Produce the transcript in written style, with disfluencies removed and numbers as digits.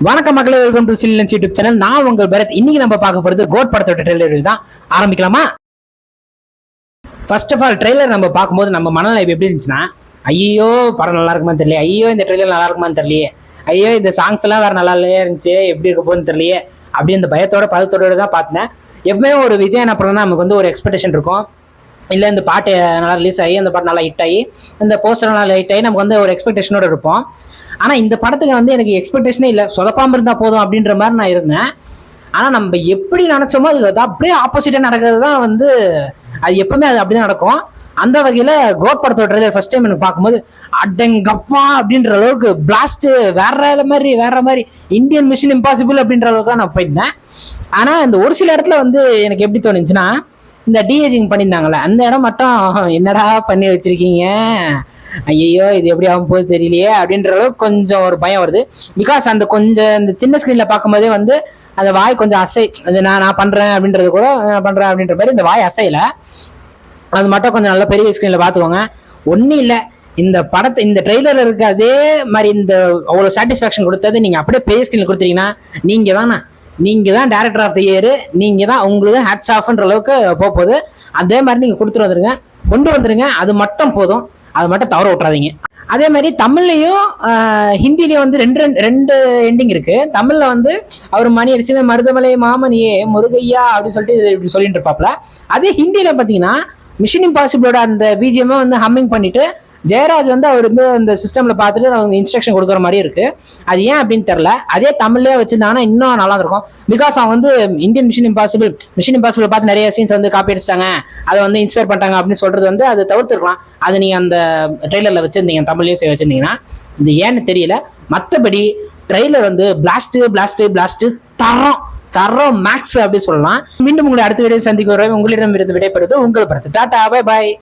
வணக்கம் மக்களே, welcome to சில்லியன்ஸ் YouTube channel. நான் உங்கள் பரத். இன்னைக்கு நம்ம பார்க்க போறது கோட் படத்தோட ட்ரெய்லர் தான். ஆரம்பிக்கலாமா? ஃபர்ஸ்ட் ஆஃப் ஆல் ட்ரெய்லர் நம்ம பார்க்கும்போது நம்ம மனநிலை எப்படி இருந்துச்சுன்னா, ஐயோ படம் நல்லா இருக்குமான்னு தெரியல, ஐயோ இந்த ட்ரெய்லர் நல்லா இருக்குமான்னு தெரியலையே, ஐயோ இந்த சாங்ஸ் எல்லாம் வேற நல்லா இருந்துச்சு, எப்படி இருக்க போகுதுன்னு தெரியலையே அப்படி இந்த பயத்தோட பதத்தோட தான் பார்த்தேன். எப்பவுமே ஒரு விஜய் என்ன பண்ணா நமக்கு வந்து ஒரு எக்ஸ்பெக்டேஷன் இருக்கும். இல்லை இந்த பாட்டு நல்லா ரிலீஸ் ஆகி அந்த பாட்டு நல்லா ஹிட் ஆகி இந்த போஸ்டர் நல்லா ஹிட் ஆகி நமக்கு வந்து ஒரு எக்ஸ்பெக்டேஷனோட இருப்போம். ஆனால் இந்த படத்துக்கு வந்து எனக்கு எக்ஸ்பெக்டேஷனே இல்லை, சொதப்பாமல் இருந்தால் போதும் அப்படின்ற மாதிரி நான் இருந்தேன். ஆனால் நம்ம எப்படி நினச்சோமோ அது அப்படியே ஆப்போசிட்டாக நடக்கிறது தான் வந்து அது எப்பவுமே அது அப்படிதான் நடக்கும். அந்த வகையில் கோட் படத்தோட ட்ரெய்லர் ஃபர்ஸ்ட் டைம் எனக்கு பார்க்கும்போது அடங்கப்பா அப்படின்ற அளவுக்கு பிளாஸ்ட் வேற மாதிரி இந்தியன் மிஷன் இம்பாசிபிள் அப்படின்ற அளவுக்கு நான் போயிருந்தேன். ஆனால் இந்த ஒரு சில இடத்துல வந்து எனக்கு எப்படி தோணுச்சுன்னா, இந்த டிஏஜிங் பண்ணியிருந்தாங்களே அந்த இடம் மட்டும் என்னடா பண்ணி வச்சிருக்கீங்க, ஐயோ இது எப்படி ஆகும் போது தெரியலையே அப்படின்ற அளவுக்கு கொஞ்சம் ஒரு பயம் வருது. பிகாஸ் அந்த கொஞ்சம் இந்த சின்ன ஸ்க்ரீனில் பார்க்கும்போதே வந்து அந்த வாய் கொஞ்சம் அசை, அது நான் பண்ணுறேன் அப்படின்றது கூட பண்ணுறேன் அப்படின்ற மாதிரி இந்த வாய் அசையில, அது மட்டும் கொஞ்சம் நல்லா பெரிய ஸ்க்ரீனில் பார்த்துக்கோங்க. ஒன்றும் இல்லை, இந்த படத்தை இந்த ட்ரெய்லரில் இருக்க அதே மாதிரி இந்த அவ்வளோ சாட்டிஸ்ஃபேக்ஷன் கொடுத்தது நீங்கள் அப்படியே பெரிய ஸ்க்ரீனில் கொடுத்தீங்கன்னா நீங்கள் தான் டேரக்டர் ஆஃப் த இயர், நீங்கள் தான் உங்களுக்கு ஹேட்ஸ் ஆஃப்ன்ற அளவுக்கு போகுது. அதே மாதிரி நீங்கள் கொண்டு வந்துருங்க, அது மட்டும் போதும், அது மட்டும் தவற விட்றாதீங்க. அதே மாதிரி தமிழ்லையும் ஹிந்திலையும் வந்து ரெண்டு எண்டிங் இருக்கு. தமிழ்ல வந்து அவர் மணி அடிச்சு மருதமலை மாமணியே முருகையா அப்படின்னு சொல்லிட்டு இப்படி சொல்லிட்டு இருப்பாப்ல. அதே ஹிந்தியில பாத்தீங்கன்னா மிஷன் இம்பாசிபிளோட அந்த பிஜிஎம் வந்து ஹம்மிங் பண்ணிட்டு ஜெயராஜ் வந்து அவர் வந்து அந்த சிஸ்டம்ல பார்த்துட்டு அவங்க இன்ஸ்ட்ரக்ஷன் கொடுக்குற மாதிரி இருக்கு. அது ஏன் அப்படின்னு தெரியல. அதே தமிழ்லேயே வச்சிருந்தாங்கன்னா இன்னும் நல்லா இருக்கும். பிகாஸ் அவங்க வந்து இந்தியன் மிஷன் இம்பாசிபிள் பார்த்து நிறைய சீன்ஸ் வந்து காப்பி அடிச்சிட்டாங்க, அதை வந்து இன்ஸ்பயர் பண்ணிட்டாங்க அப்படின்னு சொல்றது வந்து அது தவிர்த்துருக்கலாம். அது நீங்க அந்த ட்ரெய்லர்ல வச்சிருந்தீங்க, தமிழ்லயும் வச்சிருந்தீங்கன்னா. இது ஏன்னு தெரியல. மற்றபடி ட்ரெய்லர் வந்து பிளாஸ்ட் தரம் மேக்ஸ் அப்படின்னு சொல்லலாம். மீண்டும் உங்களை அடுத்த வீடியோ சந்திக்க வர உங்களிடம் இருந்து விடைபெறுவது உங்கள் பரத். Tata, bye bye.